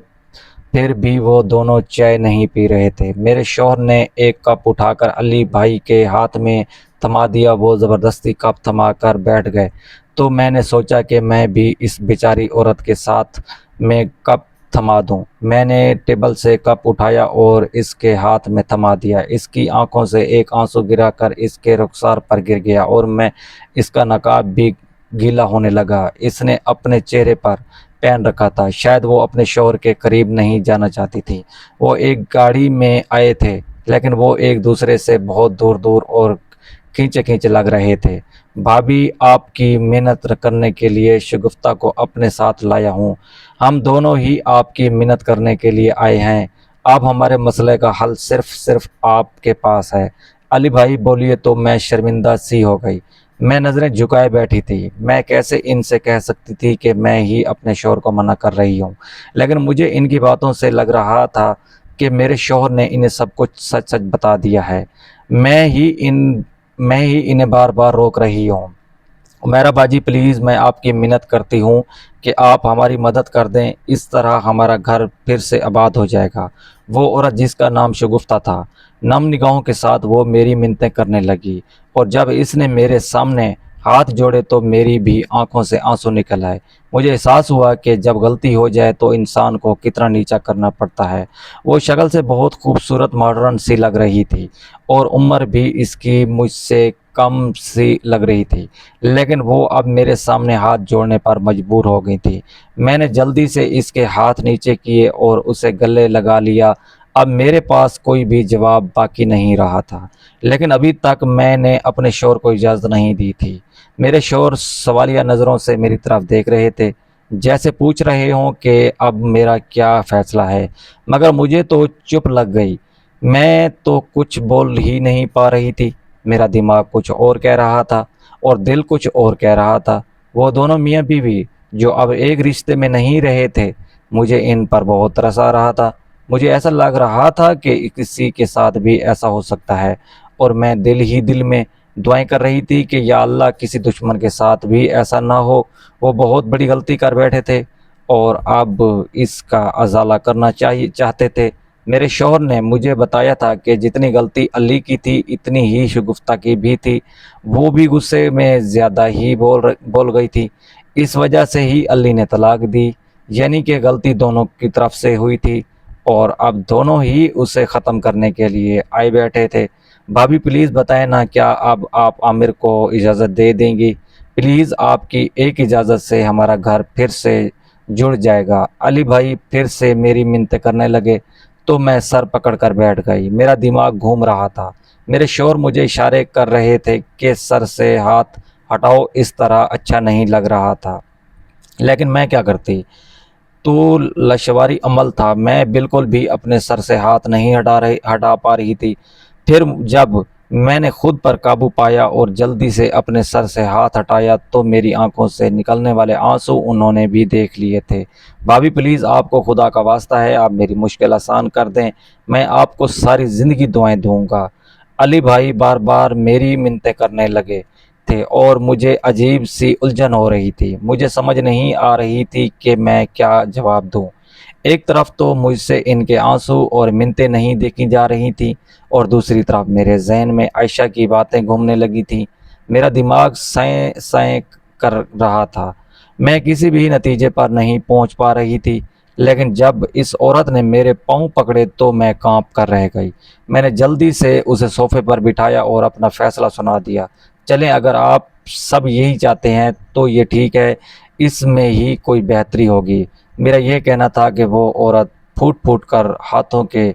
Speaker 1: پھر بھی وہ دونوں چائے نہیں پی رہے تھے۔ میرے شوہر نے ایک کپ اٹھا کر علی بھائی کے ہاتھ میں تھما دیا۔ وہ زبردستی کپ تھما کر بیٹھ گئے تو میں نے سوچا کہ میں بھی اس بیچاری عورت کے ساتھ میں کپ تھما دوں۔ میں نے ٹیبل سے کپ اٹھایا اور اس کے ہاتھ میں تھما دیا۔ اس کی آنکھوں سے ایک آنسو گرا کر اس کے رخسار پر گر گیا اور میں اس کا نقاب بھی گیلا ہونے لگا۔ اس نے اپنے چہرے پر پہن رکھا تھا۔ شاید وہ اپنے شوہر کے قریب نہیں جانا چاہتی تھی۔ وہ ایک گاڑی میں آئے تھے لیکن وہ ایک دوسرے سے بہت دور دور اور کھینچے لگ رہے تھے۔ بھابھی، آپ کی منت کرنے کے لیے شگفتہ کو اپنے ساتھ لایا ہوں۔ ہم دونوں ہی آپ کی منت کرنے کے لیے آئے ہیں۔ اب ہمارے مسئلے کا حل صرف آپ کے پاس ہے۔ علی بھائی بولیے تو میں شرمندہ سی ہو گئی۔ میں نظریں جھکائے بیٹھی تھی۔ میں کیسے ان سے کہہ سکتی تھی کہ میں ہی اپنے شوہر کو منع کر رہی ہوں، لیکن مجھے ان کی باتوں سے لگ رہا تھا کہ میرے شوہر نے انہیں سب کچھ سچ بتا دیا ہے۔ میں ہی انہیں بار بار روک رہی ہوں۔ میرا باجی پلیز، میں آپ کی منت کرتی ہوں کہ آپ ہماری مدد کر دیں، اس طرح ہمارا گھر پھر سے آباد ہو جائے گا۔ وہ عورت جس کا نام شگفتہ تھا، نم نگاہوں کے ساتھ وہ میری منتیں کرنے لگی اور جب اس نے میرے سامنے ہاتھ جوڑے تو میری بھی آنکھوں سے آنسو نکل آئے۔ مجھے احساس ہوا کہ جب غلطی ہو جائے تو انسان کو کتنا نیچا کرنا پڑتا ہے۔ وہ شکل سے بہت خوبصورت ماڈرن سی لگ رہی تھی اور عمر بھی اس کی مجھ سے کم سی لگ رہی تھی، لیکن وہ اب میرے سامنے ہاتھ جوڑنے پر مجبور ہو گئی تھی۔ میں نے جلدی سے اس کے ہاتھ نیچے کیے اور اسے گلے لگا لیا۔ اب میرے پاس کوئی بھی جواب باقی نہیں رہا تھا، لیکن ابھی تک میں نے اپنے شوہر کو اجازت نہیں دی تھی۔ میرے شوہر سوالیہ نظروں سے میری طرف دیکھ رہے تھے، جیسے پوچھ رہے ہوں کہ اب میرا کیا فیصلہ ہے، مگر مجھے تو چپ لگ گئی۔ میں تو کچھ بول ہی نہیں پا رہی تھی۔ میرا دماغ کچھ اور کہہ رہا تھا اور دل کچھ اور کہہ رہا تھا۔ وہ دونوں میاں بیوی جو اب ایک رشتے میں نہیں رہے تھے، مجھے ان پر بہت ترس آ رہا تھا۔ مجھے ایسا لگ رہا تھا کہ کسی کے ساتھ بھی ایسا ہو سکتا ہے، اور میں دل ہی دل میں دعائیں کر رہی تھی کہ یا اللہ کسی دشمن کے ساتھ بھی ایسا نہ ہو۔ وہ بہت بڑی غلطی کر بیٹھے تھے اور اب اس کا ازالہ کرنا چاہتے تھے۔ میرے شوہر نے مجھے بتایا تھا کہ جتنی غلطی علی کی تھی اتنی ہی شگفتہ کی بھی تھی۔ وہ بھی غصے میں زیادہ ہی بول گئی تھی۔ اس وجہ سے ہی علی نے طلاق دی، یعنی کہ غلطی دونوں کی طرف سے ہوئی تھی اور اب دونوں ہی اسے ختم کرنے کے لیے آئے بیٹھے تھے۔ بھابھی پلیز بتائیں نا، کیا اب آپ عامر کو اجازت دے دیں گی؟ پلیز، آپ کی ایک اجازت سے ہمارا گھر پھر سے جڑ جائے گا۔ علی بھائی پھر سے میری منتیں کرنے لگے تو میں سر پکڑ کر بیٹھ گئی۔ میرا دماغ گھوم رہا تھا۔ میرے شوہر مجھے اشارے کر رہے تھے کہ سر سے ہاتھ ہٹاؤ، اس طرح اچھا نہیں لگ رہا تھا، لیکن میں کیا کرتی؟ تو لشواری عمل تھا، میں بالکل بھی اپنے سر سے ہاتھ نہیں ہٹا پا رہی تھی۔ پھر جب میں نے خود پر قابو پایا اور جلدی سے اپنے سر سے ہاتھ ہٹایا تو میری آنکھوں سے نکلنے والے آنسو انہوں نے بھی دیکھ لیے تھے۔ بھابھی پلیز، آپ کو خدا کا واسطہ ہے، آپ میری مشکل آسان کر دیں، میں آپ کو ساری زندگی دعائیں دوں گا۔ علی بھائی بار بار میری منتیں کرنے لگے تھے اور مجھے عجیب سی الجھن ہو رہی تھی۔ مجھے سمجھ نہیں آ رہی تھی کہ میں کیا جواب دوں۔ ایک طرف تو مجھ سے ان کے آنسو اور منتیں نہیں دیکھی جا رہی تھیں اور دوسری طرف میرے ذہن میں عائشہ کی باتیں گھومنے لگی تھیں۔ میرا دماغ سائیں کر رہا تھا۔ میں کسی بھی نتیجے پر نہیں پہنچ پا رہی تھی۔ لیکن جب اس عورت نے میرے پاؤں پکڑے تو میں کانپ کر رہ گئی۔ میں نے جلدی سے اسے صوفے پر بٹھایا اور اپنا فیصلہ سنا دیا۔ چلیں، اگر آپ سب یہی چاہتے ہیں تو یہ ٹھیک ہے، اس میں ہی کوئی بہتری ہوگی۔ میرا یہ کہنا تھا کہ وہ عورت پھوٹ پھوٹ کر ہاتھوں کے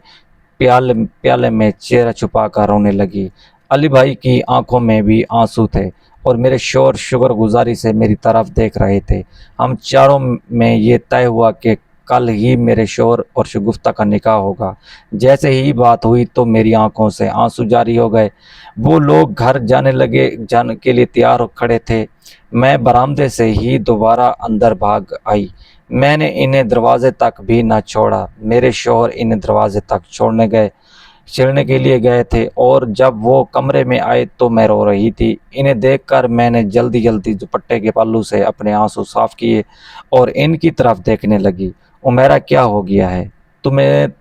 Speaker 1: پیالے میں چہرہ چھپا کر رونے لگی۔ علی بھائی کی آنکھوں میں بھی آنسو تھے اور میرے شوہر شکر گزاری سے میری طرف دیکھ رہے تھے۔ ہم چاروں میں یہ طے ہوا کہ کل ہی میرے شوہر اور شگفتہ کا نکاح ہوگا۔ جیسے ہی بات ہوئی تو میری آنکھوں سے آنسو جاری ہو گئے۔ وہ لوگ گھر جانے کے لیے تیار کھڑے تھے۔ میں برآمدے سے ہی دوبارہ اندر بھاگ آئی۔ میں نے انہیں دروازے تک بھی نہ چھوڑا۔ میرے شوہر انہیں دروازے تک چھیڑنے کے لیے گئے تھے اور جب وہ کمرے میں آئے تو میں رو رہی تھی۔ انہیں دیکھ کر میں نے جلدی دوپٹے کے پلو سے اپنے آنسو صاف کیے اور ان کی طرف دیکھنے لگی۔ عمیرہ، کیا ہو گیا ہے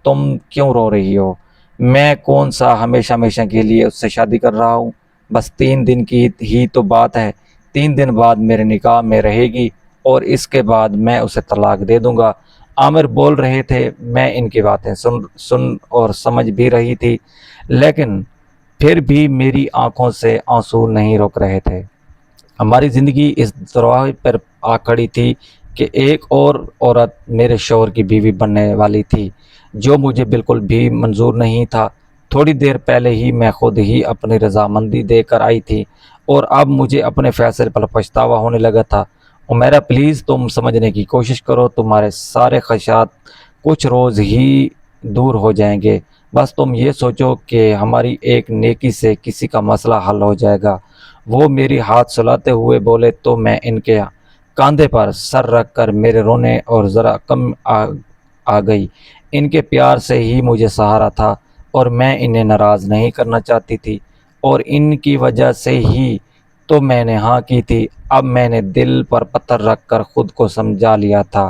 Speaker 1: تم کیوں رو رہی ہو؟ میں کون سا ہمیشہ ہمیشہ کے لیے اس سے شادی کر رہا ہوں؟ بس 3 دن کی ہی تو بات ہے۔ 3 دن بعد میرے نکاح میں رہے گی اور اس کے بعد میں اسے طلاق دے دوں گا۔ عامر بول رہے تھے۔ میں ان کی باتیں سن اور سمجھ بھی رہی تھی، لیکن پھر بھی میری آنکھوں سے آنسو نہیں رک رہے تھے۔ ہماری زندگی اس دروازے پر آ کھڑی تھی کہ ایک اور عورت میرے شوہر کی بیوی بننے والی تھی، جو مجھے بالکل بھی منظور نہیں تھا۔ تھوڑی دیر پہلے ہی میں خود ہی اپنی رضامندی دے کر آئی تھی اور اب مجھے اپنے فیصلے پر پچھتاوا ہونے لگا تھا۔ عمیرہ، پلیز تم سمجھنے کی کوشش کرو، تمہارے سارے خدشات کچھ روز ہی دور ہو جائیں گے۔ بس تم یہ سوچو کہ ہماری ایک نیکی سے کسی کا مسئلہ حل ہو جائے گا۔ وہ میری ہاتھ سلاتے ہوئے بولے تو میں ان کے کاندھے پر سر رکھ کر میرے رونے اور ذرا کم آ گئی۔ ان کے پیار سے ہی مجھے سہارا تھا اور میں انہیں ناراض نہیں کرنا چاہتی تھی، اور ان کی وجہ سے ہی تو میں نے ہاں کی تھی۔ اب میں نے دل پر پتھر رکھ کر خود کو سمجھا لیا تھا،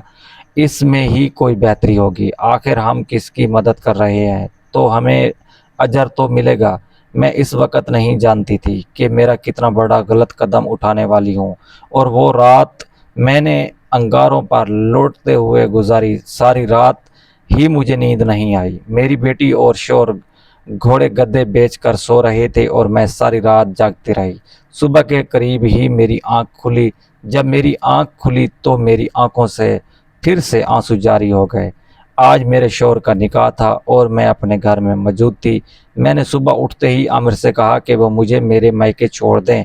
Speaker 1: اس میں ہی کوئی بہتری ہوگی۔ آخر ہم کس کی مدد کر رہے ہیں تو ہمیں اجر تو ملے گا۔ میں اس وقت نہیں جانتی تھی کہ میرا کتنا بڑا غلط قدم اٹھانے والی ہوں، اور وہ رات میں نے انگاروں پر لوٹتے ہوئے گزاری۔ ساری رات ہی مجھے نیند نہیں آئی۔ میری بیٹی اور شوہر گھوڑے گدے بیچ کر سو رہے تھے اور میں ساری رات جاگتی رہی۔ صبح کے قریب ہی میری آنکھ کھلی۔ جب میری آنکھ کھلی تو میری آنکھوں سے پھر سے آنسو جاری ہو گئے۔ آج میرے شوہر کا نکاح تھا اور میں اپنے گھر میں موجود تھی۔ میں نے صبح اٹھتے ہی عامر سے کہا کہ وہ مجھے میرے میکے چھوڑ دیں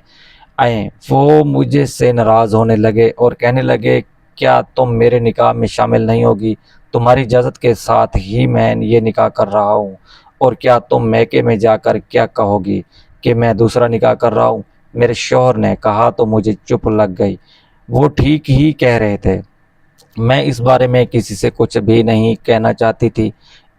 Speaker 1: آئیں۔ وہ مجھے سے ناراض ہونے لگے اور کہنے لگے، کیا تم میرے نکاح میں شامل نہیں ہوگی؟ تمہاری اجازت کے ساتھ ہی میں یہ نکاح کر رہا ہوں، اور کیا تم میکے میں جا کر کیا کہو گی کہ میں دوسرا نکاح کر رہا ہوں؟ میرے شوہر نے کہا تو مجھے چپ لگ گئی۔ وہ ٹھیک ہی کہہ رہے تھے۔ میں اس بارے میں کسی سے کچھ بھی نہیں کہنا چاہتی تھی،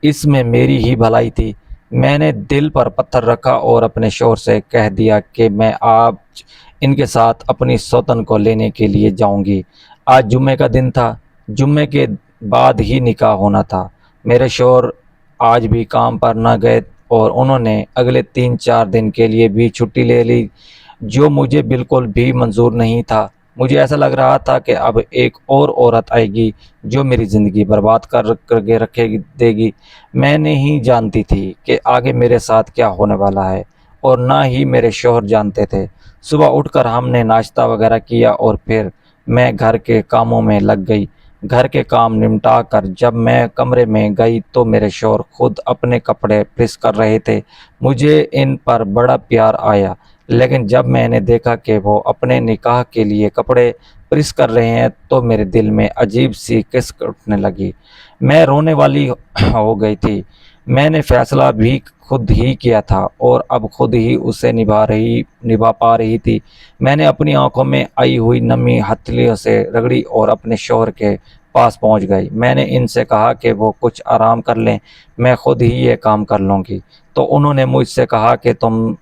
Speaker 1: اس میں میری ہی بھلائی تھی۔ میں نے دل پر پتھر رکھا اور اپنے شوہر سے کہہ دیا کہ میں آج ان کے ساتھ اپنی سوتن کو لینے کے لیے جاؤں گی۔ آج جمعے کا دن تھا، جمعے کے بعد ہی نکاح ہونا تھا۔ میرے شوہر آج بھی کام پر نہ گئے اور انہوں نے اگلے 3-4 دن کے لیے بھی چھٹی لے لی، جو مجھے بالکل بھی منظور نہیں تھا۔ مجھے ایسا لگ رہا تھا کہ اب ایک اور عورت آئے گی جو میری زندگی برباد کر کے دے گی۔ میں نہیں جانتی تھی کہ آگے میرے ساتھ کیا ہونے والا ہے، اور نہ ہی میرے شوہر جانتے تھے۔ صبح اٹھ کر ہم نے ناشتہ وغیرہ کیا اور پھر میں گھر کے کاموں میں لگ گئی۔ گھر کے کام نمٹا کر جب میں کمرے میں گئی تو میرے شوہر خود اپنے کپڑے پریس کر رہے تھے۔ مجھے ان پر بڑا پیار آیا، لیکن جب میں نے دیکھا کہ وہ اپنے نکاح کے لیے کپڑے پریس کر رہے ہیں تو میرے دل میں عجیب سی کسک اٹھنے لگی۔ میں رونے والی ہو گئی تھی۔ میں نے فیصلہ بھی خود ہی کیا تھا اور اب خود ہی اسے نبھا پا رہی تھی۔ میں نے اپنی آنکھوں میں آئی ہوئی نمی ہتھیلیوں سے رگڑی اور اپنے شوہر کے پاس پہنچ گئی۔ میں نے ان سے کہا کہ وہ کچھ آرام کر لیں، میں خود ہی یہ کام کر لوں گی۔ تو انہوں نے مجھ سے کہا کہ تم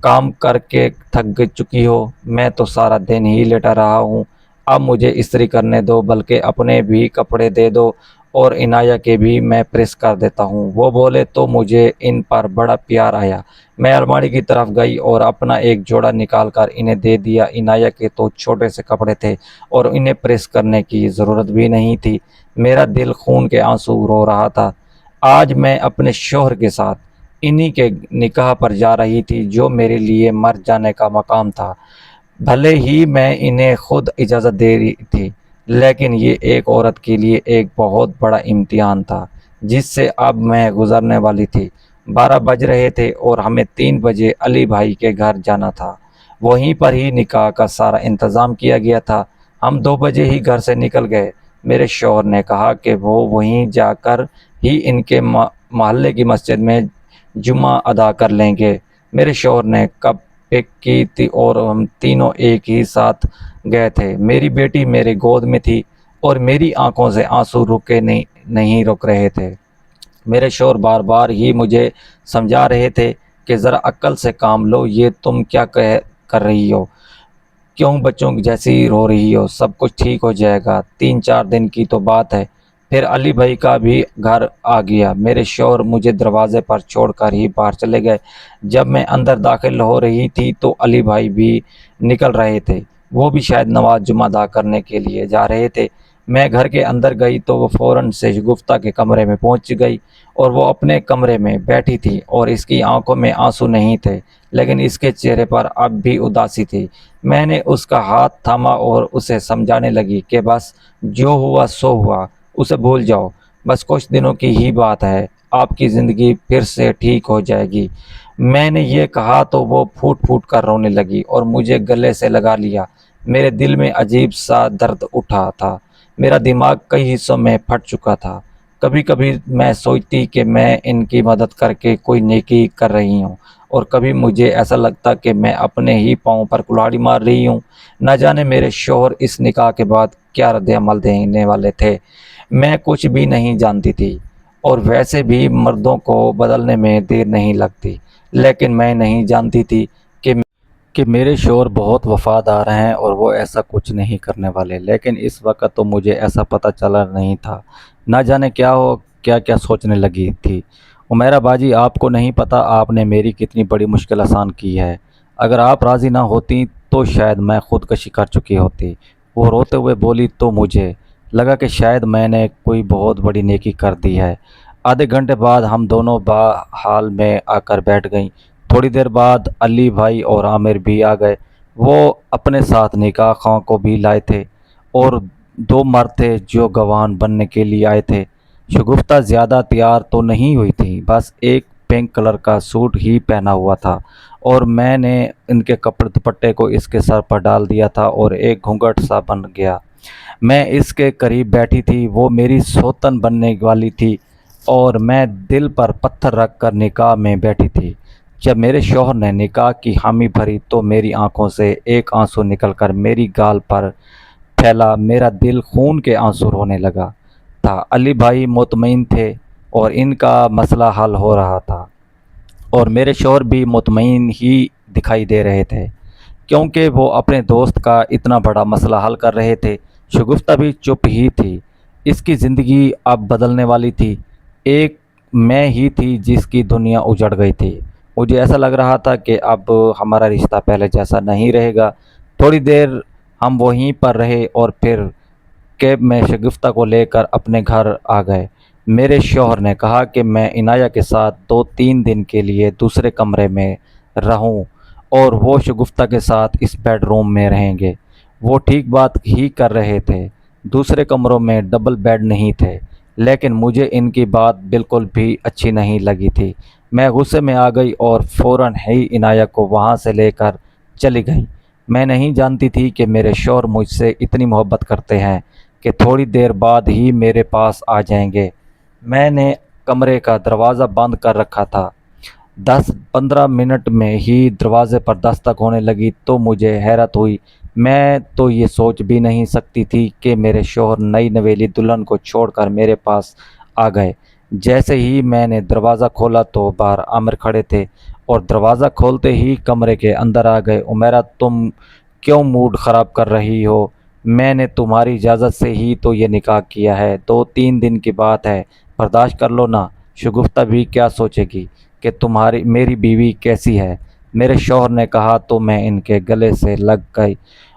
Speaker 1: کام کر کے تھک چکی ہو، میں تو سارا دن ہی لیٹا رہا ہوں، اب مجھے استری کرنے دو، بلکہ اپنے بھی کپڑے دے دو اور عنایہ کے بھی میں پریس کر دیتا ہوں۔ وہ بولے تو مجھے ان پر بڑا پیار آیا۔ میں الماری کی طرف گئی اور اپنا ایک جوڑا نکال کر انہیں دے دیا۔ عنایہ کے تو چھوٹے سے کپڑے تھے اور انہیں پریس کرنے کی ضرورت بھی نہیں تھی۔ میرا دل خون کے آنسو رو رہا تھا۔ آج میں اپنے شوہر کے ساتھ انہی کے نکاح پر جا رہی تھی جو میرے لیے مر جانے کا مقام تھا۔ بھلے ہی میں انہیں خود اجازت دے رہی تھی، لیکن یہ ایک عورت کے لیے ایک بہت بڑا امتحان تھا جس سے اب میں گزرنے والی تھی۔ 12 بج رہے تھے اور ہمیں 3 بجے علی بھائی کے گھر جانا تھا۔ وہیں پر ہی نکاح کا سارا انتظام کیا گیا تھا۔ ہم 2 بجے ہی گھر سے نکل گئے۔ میرے شوہر نے کہا کہ وہ وہیں جا کر ہی ان کے محلے کی مسجد میں جمعہ ادا کر لیں گے۔ میرے شوہر نے کب پک کی تھی اور ہم تینوں ایک ہی ساتھ گئے تھے۔ میری بیٹی میرے گود میں تھی اور میری آنکھوں سے آنسو نہیں رک رہے تھے۔ میرے شوہر بار بار ہی مجھے سمجھا رہے تھے کہ ذرا عقل سے کام لو، یہ تم کیا کر رہی ہو، کیوں بچوں جیسی رو رہی ہو، سب کچھ ٹھیک ہو جائے گا، 3-4 دن کی تو بات ہے۔ پھر علی بھائی کا بھی گھر آ گیا۔ میرے شوہر مجھے دروازے پر چھوڑ کر ہی باہر چلے گئے۔ جب میں اندر داخل ہو رہی تھی تو علی بھائی بھی نکل رہے تھے، وہ بھی شاید نماز جمعہ ادا کرنے کے لیے جا رہے تھے۔ میں گھر کے اندر گئی تو وہ فوراً سے شگفتہ کے کمرے میں پہنچ گئی اور وہ اپنے کمرے میں بیٹھی تھی اور اس کی آنکھوں میں آنسو نہیں تھے، لیکن اس کے چہرے پر اب بھی اداسی تھی۔ میں نے اس کا ہاتھ تھاما اور اسے سمجھانے لگی کہ بس جو ہوا سو ہوا، اسے بھول جاؤ، بس کچھ دنوں کی ہی بات ہے، آپ کی زندگی پھر سے ٹھیک ہو جائے گی۔ میں نے یہ کہا تو وہ پھوٹ پھوٹ کر رونے لگی اور مجھے گلے سے لگا لیا۔ میرے دل میں عجیب سا درد اٹھا تھا، میرا دماغ کئی حصوں میں پھٹ چکا تھا۔ کبھی کبھی میں سوچتی کہ میں ان کی مدد کر کے کوئی نیکی کر رہی ہوں، اور کبھی مجھے ایسا لگتا کہ میں اپنے ہی پاؤں پر کلہاڑی مار رہی ہوں۔ نہ جانے میرے شوہر اس نکاح کے بعد کیا رد عمل دینے والے تھے، میں کچھ بھی نہیں جانتی تھی، اور ویسے بھی مردوں کو بدلنے میں دیر نہیں لگتی، لیکن میں نہیں جانتی تھی کہ میرے شوہر بہت وفادار ہیں اور وہ ایسا کچھ نہیں کرنے والے۔ لیکن اس وقت تو مجھے ایسا پتہ چلا نہیں تھا، نہ جانے کیا کیا سوچنے لگی تھی۔ عمیرہ باجی، آپ کو نہیں پتہ آپ نے میری کتنی بڑی مشکل آسان کی ہے۔ اگر آپ راضی نہ ہوتی تو شاید میں خودکشی کر چکی ہوتی۔ وہ روتے ہوئے بولی تو مجھے لگا کہ شاید میں نے کوئی بہت بڑی نیکی کر دی ہے۔ آدھے گھنٹے بعد ہم دونوں ہال میں آ کر بیٹھ گئیں۔ تھوڑی دیر بعد علی بھائی اور عامر بھی آ گئے۔ وہ اپنے ساتھ نکاح خواہ کو بھی لائے تھے اور 2 مرد تھے جو گواہان بننے کے لیے آئے تھے۔ شگفتہ زیادہ تیار تو نہیں ہوئی تھی، بس ایک پنک کلر کا سوٹ ہی پہنا ہوا تھا، اور میں نے ان کے کپڑے دوپٹے کو اس کے سر پر ڈال دیا تھا اور ایک گھونگھٹ سا بن گیا۔ میں اس کے قریب بیٹھی تھی، وہ میری سوتن بننے والی تھی اور میں دل پر پتھر رکھ کر نکاح میں بیٹھی تھی۔ جب میرے شوہر نے نکاح کی حامی بھری تو میری آنکھوں سے ایک آنسو نکل کر میری گال پر پھیلا، میرا دل خون کے آنسو رونے لگا تھا۔ علی بھائی مطمئن تھے اور ان کا مسئلہ حل ہو رہا تھا، اور میرے شوہر بھی مطمئن ہی دکھائی دے رہے تھے کیونکہ وہ اپنے دوست کا اتنا بڑا مسئلہ حل کر رہے تھے۔ شگفتہ بھی چپ ہی تھی، اس کی زندگی اب بدلنے والی تھی۔ ایک میں ہی تھی جس کی دنیا اجڑ گئی تھی۔ مجھے ایسا لگ رہا تھا کہ اب ہمارا رشتہ پہلے جیسا نہیں رہے گا۔ تھوڑی دیر ہم وہیں پر رہے اور پھر کیب میں شگفتہ کو لے کر اپنے گھر آ گئے۔ میرے شوہر نے کہا کہ میں عنایہ کے ساتھ 2-3 دن کے لیے دوسرے کمرے میں رہوں اور وہ شگفتہ کے ساتھ اس بیڈ روم میں رہیں گے۔ وہ ٹھیک بات ہی کر رہے تھے، دوسرے کمروں میں ڈبل بیڈ نہیں تھے، لیکن مجھے ان کی بات بالکل بھی اچھی نہیں لگی تھی۔ میں غصے میں آ گئی اور فوراً ہی عنایہ کو وہاں سے لے کر چلی گئی۔ میں نہیں جانتی تھی کہ میرے شوہر مجھ سے اتنی محبت کرتے ہیں کہ تھوڑی دیر بعد ہی میرے پاس آ جائیں گے۔ میں نے کمرے کا دروازہ بند کر رکھا تھا۔ 10-15 منٹ میں ہی دروازے پر دستک ہونے لگی تو مجھے حیرت ہوئی۔ میں تو یہ سوچ بھی نہیں سکتی تھی کہ میرے شوہر نئی نویلی دلہن کو چھوڑ کر میرے پاس آ گئے۔ جیسے ہی میں نے دروازہ کھولا تو باہر عامر کھڑے تھے اور دروازہ کھولتے ہی کمرے کے اندر آ گئے۔ عمیرہ، تم کیوں موڈ خراب کر رہی ہو؟ میں نے تمہاری اجازت سے ہی تو یہ نکاح کیا ہے، 2-3 دن کی بات ہے، برداشت کر لو نا۔ شگفتہ بھی کیا سوچے گی کہ تمہاری میری بیوی کیسی ہے؟ میرے شوہر نے کہا تو میں ان کے گلے سے لگ گئی۔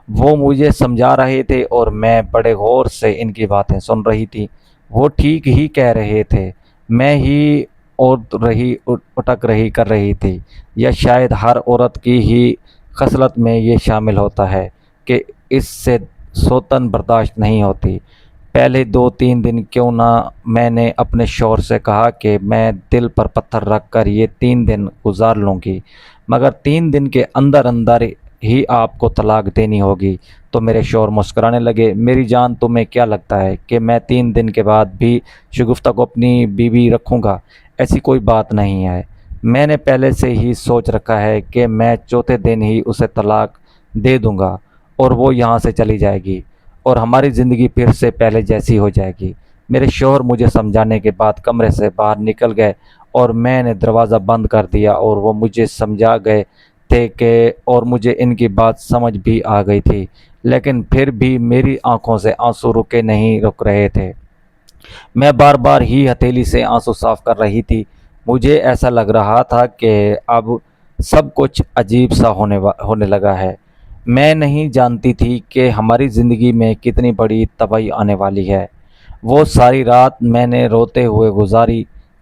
Speaker 1: وہ مجھے سمجھا رہے تھے اور میں بڑے غور سے ان کی باتیں سن رہی تھی۔ وہ ٹھیک ہی کہہ رہے تھے، میں ہی اٹک رہی کر رہی تھی، یا شاید ہر عورت کی ہی خصلت میں یہ شامل ہوتا ہے کہ اس سے سوتن برداشت نہیں ہوتی۔ پہلے 2-3 دن کیوں نہ، میں نے اپنے شوہر سے کہا کہ میں دل پر پتھر رکھ کر یہ 3 دن گزار لوں گی، مگر 3 دن کے اندر اندر ہی آپ کو طلاق دینی ہوگی۔ تو میرے شوہر مسکرانے لگے۔ میری جان، تمہیں کیا لگتا ہے کہ میں 3 دن کے بعد بھی شگفتہ کو اپنی بیوی رکھوں گا؟ ایسی کوئی بات نہیں ہے۔ میں نے پہلے سے ہی سوچ رکھا ہے کہ میں چوتھے دن ہی اسے طلاق دے دوں گا اور وہ یہاں سے چلی جائے گی اور ہماری زندگی پھر سے پہلے جیسی ہو جائے گی۔ میرے شوہر مجھے سمجھانے کے بعد کمرے سے باہر نکل گئے اور میں نے دروازہ بند کر دیا، اور وہ مجھے سمجھا گئے تھے کہ، اور مجھے ان کی بات سمجھ بھی آ گئی تھی، لیکن پھر بھی میری آنکھوں سے آنسو رک رہے تھے۔ میں بار بار ہی ہتھیلی سے آنسو صاف کر رہی تھی۔ مجھے ایسا لگ رہا تھا کہ اب سب کچھ عجیب سا ہونے لگا ہے۔ میں نہیں جانتی تھی کہ ہماری زندگی میں کتنی بڑی تباہی آنے والی ہے۔ وہ ساری رات میں نے روتے ہوئے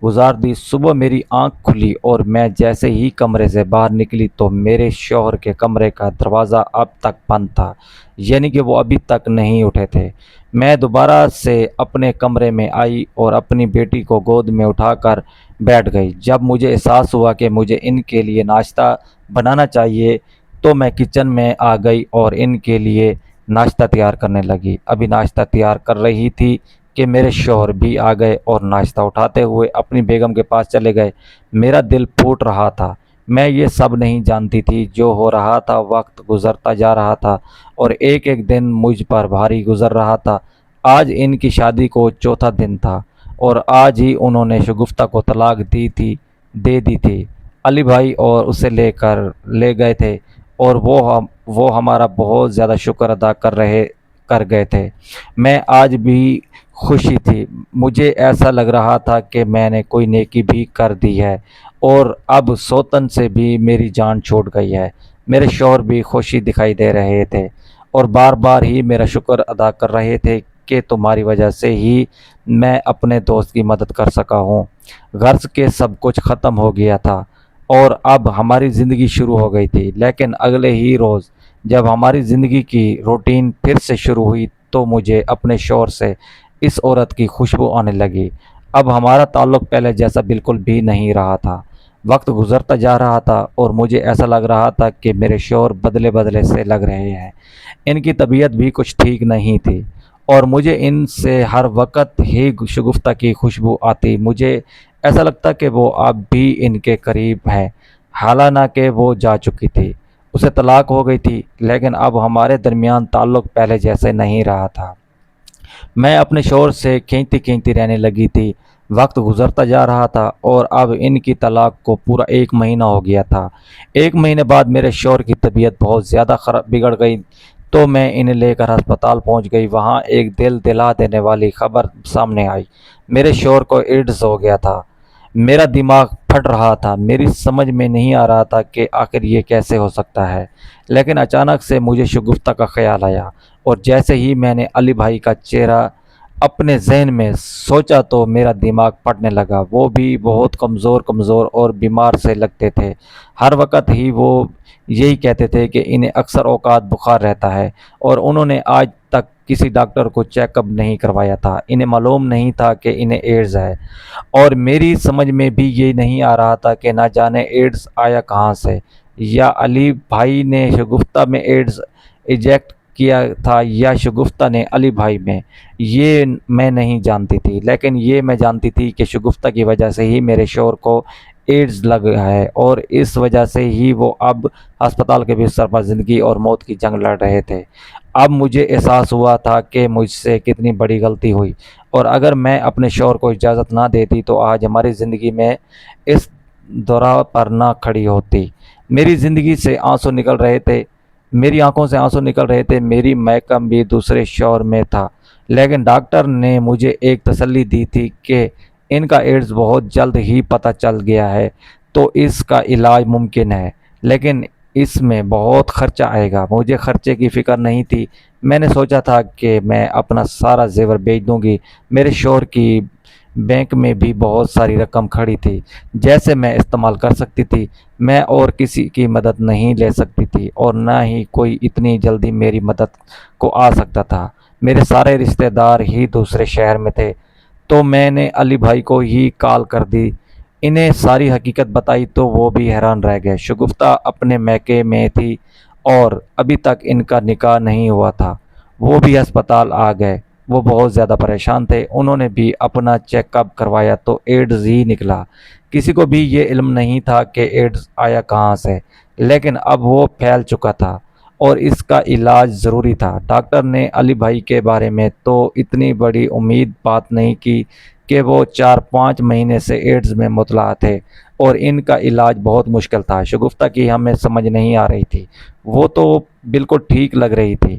Speaker 1: گزار دی۔ صبح میری آنکھ کھلی اور میں جیسے ہی کمرے سے باہر نکلی تو میرے شوہر کے کمرے کا دروازہ اب تک بند تھا، یعنی کہ وہ ابھی تک نہیں اٹھے تھے۔ میں دوبارہ سے اپنے کمرے میں آئی اور اپنی بیٹی کو گود میں اٹھا کر بیٹھ گئی۔ جب مجھے احساس ہوا کہ مجھے ان کے لیے ناشتہ بنانا چاہیے تو میں کچن میں آ گئی اور ان کے لیے ناشتہ تیار کرنے لگی۔ ابھی ناشتہ تیار کر رہی تھی کہ میرے شوہر بھی آ گئے اور ناشتہ اٹھاتے ہوئے اپنی بیگم کے پاس چلے گئے۔ میرا دل پھوٹ رہا تھا۔ میں یہ سب نہیں جانتی تھی جو ہو رہا تھا۔ وقت گزرتا جا رہا تھا اور ایک ایک دن مجھ پر بھاری گزر رہا تھا۔ آج ان کی شادی کو چوتھا دن تھا اور آج ہی انہوں نے شگفتہ کو طلاق دے دی تھی۔ علی بھائی اور اسے لے گئے تھے اور وہ ہمارا بہت زیادہ شکر ادا کر گئے تھے۔ میں آج بھی خوشی تھی۔ مجھے ایسا لگ رہا تھا کہ میں نے کوئی نیکی بھی کر دی ہے اور اب سوتن سے بھی میری جان چھوٹ گئی ہے۔ میرے شوہر بھی خوشی دکھائی دے رہے تھے اور بار بار ہی میرا شکر ادا کر رہے تھے کہ تمہاری وجہ سے ہی میں اپنے دوست کی مدد کر سکا ہوں۔ غرض کہ سب کچھ ختم ہو گیا تھا اور اب ہماری زندگی شروع ہو گئی تھی، لیکن اگلے ہی روز جب ہماری زندگی کی روٹین پھر سے شروع ہوئی تو مجھے اپنے شوہر سے اس عورت کی خوشبو آنے لگی۔ اب ہمارا تعلق پہلے جیسا بالکل بھی نہیں رہا تھا۔ وقت گزرتا جا رہا تھا اور مجھے ایسا لگ رہا تھا کہ میرے شوہر بدلے بدلے سے لگ رہے ہیں۔ ان کی طبیعت بھی کچھ ٹھیک نہیں تھی اور مجھے ان سے ہر وقت ہی شگفتہ کی خوشبو آتی۔ مجھے ایسا لگتا کہ وہ اب بھی ان کے قریب ہے، حالانکہ وہ جا چکی تھی، اسے طلاق ہو گئی تھی، لیکن اب ہمارے درمیان تعلق پہلے جیسے نہیں رہا تھا۔ میں اپنے شوہر سے کھینچتی رہنے لگی تھی۔ وقت گزرتا جا رہا تھا اور اب ان کی طلاق کو پورا 1 مہینہ ہو گیا تھا۔ 1 مہینے بعد میرے شوہر کی طبیعت بہت زیادہ بگڑ گئی تو میں انہیں لے کر ہسپتال پہنچ گئی۔ وہاں ایک دل دلا دینے والی خبر سامنے آئی۔ میرے شوہر کو ایڈز ہو گیا تھا۔ میرا دماغ پھٹ رہا تھا۔ میری سمجھ میں نہیں آ رہا تھا کہ آخر یہ کیسے ہو سکتا ہے، لیکن اچانک سے مجھے شگفتہ کا خیال آیا اور جیسے ہی میں نے علی بھائی کا چہرہ اپنے ذہن میں سوچا تو میرا دماغ پھٹنے لگا۔ وہ بھی بہت کمزور اور بیمار سے لگتے تھے۔ ہر وقت ہی وہ یہی کہتے تھے کہ انہیں اکثر اوقات بخار رہتا ہے اور انہوں نے آج تک کسی ڈاکٹر کو چیک اپ نہیں کروایا تھا۔ انہیں معلوم نہیں تھا کہ انہیں ایڈز ہے اور میری سمجھ میں بھی یہ نہیں آ رہا تھا کہ نہ جانے ایڈز آیا کہاں سے، یا علی بھائی نے شگفتہ میں ایڈز ایجیکٹ کیا تھا یا شگفتہ نے علی بھائی میں۔ یہ میں نہیں جانتی تھی، لیکن یہ میں جانتی تھی کہ شگفتہ کی وجہ سے ہی میرے شوہر کو ایڈز لگا ہے اور اس وجہ سے ہی وہ اب ہسپتال کے بستر پر زندگی اور موت کی جنگ لڑ رہے تھے۔ اب مجھے احساس ہوا تھا کہ مجھ سے کتنی بڑی غلطی ہوئی اور اگر میں اپنے شوہر کو اجازت نہ دیتی تو آج ہماری زندگی میں اس دورہ پر نہ کھڑی ہوتی۔ میری زندگی سے آنسو نکل رہے تھے۔ میری آنکھوں سے آنسو نکل رہے تھے، میری محکم بھی دوسرے شور میں تھا، لیکن ڈاکٹر نے مجھے ایک تسلی دی تھی کہ ان کا ایڈز بہت جلد ہی پتہ چل گیا ہے تو اس کا علاج ممکن ہے، لیکن اس میں بہت خرچہ آئے گا۔ مجھے خرچے کی فکر نہیں تھی، میں نے سوچا تھا کہ میں اپنا سارا زیور بیچ دوں گی۔ میرے شوہر کی بینک میں بھی بہت ساری رقم کھڑی تھی جیسے میں استعمال کر سکتی تھی۔ میں اور کسی کی مدد نہیں لے سکتی تھی اور نہ ہی کوئی اتنی جلدی میری مدد کو آ سکتا تھا۔ میرے سارے رشتہ دار ہی دوسرے شہر میں تھے، تو میں نے علی بھائی کو ہی کال کر دی، انہیں ساری حقیقت بتائی تو وہ بھی حیران رہ گئے۔ شگفتہ اپنے میکے میں تھی اور ابھی تک ان کا نکاح نہیں ہوا تھا۔ وہ بھی ہسپتال آ گئے، وہ بہت زیادہ پریشان تھے۔ انہوں نے بھی اپنا چیک اپ کروایا تو ایڈز ہی نکلا۔ کسی کو بھی یہ علم نہیں تھا کہ ایڈز آیا کہاں سے، لیکن اب وہ پھیل چکا تھا اور اس کا علاج ضروری تھا۔ ڈاکٹر نے علی بھائی کے بارے میں تو اتنی بڑی امید بات نہیں کی کہ وہ 4-5 مہینے سے ایڈز میں مبتلا تھے اور ان کا علاج بہت مشکل تھا۔ شگفتہ کی ہمیں سمجھ نہیں آ رہی تھی، وہ تو بالکل ٹھیک لگ رہی تھی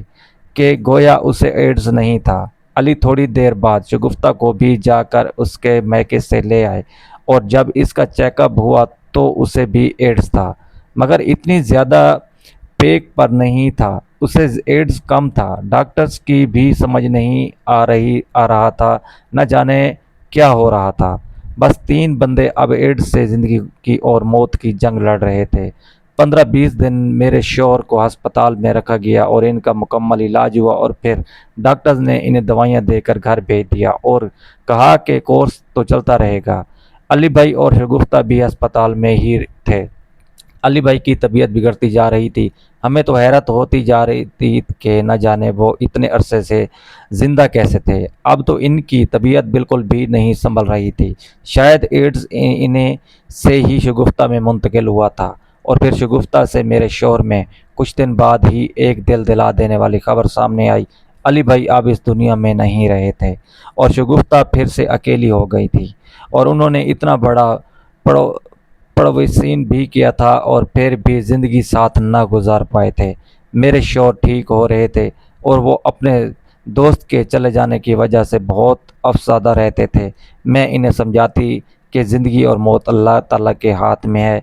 Speaker 1: کہ گویا اسے ایڈز نہیں تھا۔ علی تھوڑی دیر بعد شگفتہ کو بھی جا کر اس کے میکے سے لے آئے اور جب اس کا چیک اپ ہوا تو اسے بھی ایڈز تھا، مگر اتنی زیادہ پیک پر نہیں تھا، اسے ایڈز کم تھا۔ ڈاکٹرز کی بھی سمجھ نہیں آ رہا تھا، نہ جانے کیا ہو رہا تھا۔ بس 3 بندے اب ایڈز سے زندگی کی اور موت کی جنگ لڑ رہے تھے۔ 15-20 دن میرے شوہر کو ہسپتال میں رکھا گیا اور ان کا مکمل علاج ہوا اور پھر ڈاکٹرز نے انہیں دوائیاں دے کر گھر بھیج دیا اور کہا کہ کورس تو چلتا رہے گا۔ علی بھائی اور شگفتہ بھی ہسپتال میں ہی تھے۔ علی بھائی کی طبیعت بگڑتی جا رہی تھی، ہمیں تو حیرت ہوتی جا رہی تھی کہ نہ جانے وہ اتنے عرصے سے زندہ کیسے تھے۔ اب تو ان کی طبیعت بالکل بھی نہیں سنبھل رہی تھی، شاید ایڈز انہیں سے ہی شگفتہ میں منتقل ہوا تھا۔ اور پھر شگفتہ سے میرے شوہر میں کچھ دن بعد ہی ایک دل دلا دینے والی خبر سامنے آئی، علی بھائی اب اس دنیا میں نہیں رہے تھے اور شگفتہ پھر سے اکیلی ہو گئی تھی، اور انہوں نے اتنا بڑا پڑوسین بھی کیا تھا اور پھر بھی زندگی ساتھ نہ گزار پائے تھے۔ میرے شوہر ٹھیک ہو رہے تھے اور وہ اپنے دوست کے چلے جانے کی وجہ سے بہت افسردہ رہتے تھے۔ میں انہیں سمجھاتی کہ زندگی اور موت اللہ تعالیٰ کے ہاتھ میں ہے،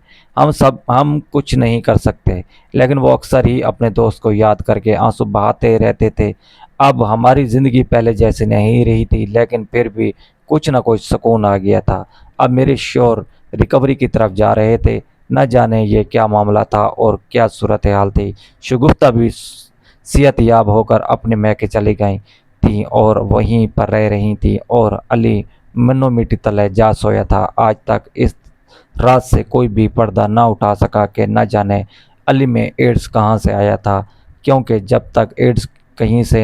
Speaker 1: ہم کچھ نہیں کر سکتے، لیکن وہ اکثر ہی اپنے دوست کو یاد کر کے آنسو بہاتے رہتے تھے۔ اب ہماری زندگی پہلے جیسی نہیں رہی تھی، لیکن پھر بھی کچھ نہ کچھ سکون آ گیا تھا۔ اب میرے شوہر ریکوری کی طرف جا رہے تھے، نہ جانے یہ کیا معاملہ تھا اور کیا صورتحال تھی۔ شگفتہ بھی صحت یاب ہو کر اپنے میکے چلی گئی تھیں اور وہیں پر رہ رہی تھیں، اور علی منو مٹی تلے جا سویا تھا۔ آج تک اس رات سے کوئی بھی پردہ نہ اٹھا سکا کہ نہ جانے علی میں ایڈز کہاں سے آیا تھا، کیونکہ جب تک ایڈز کہیں سے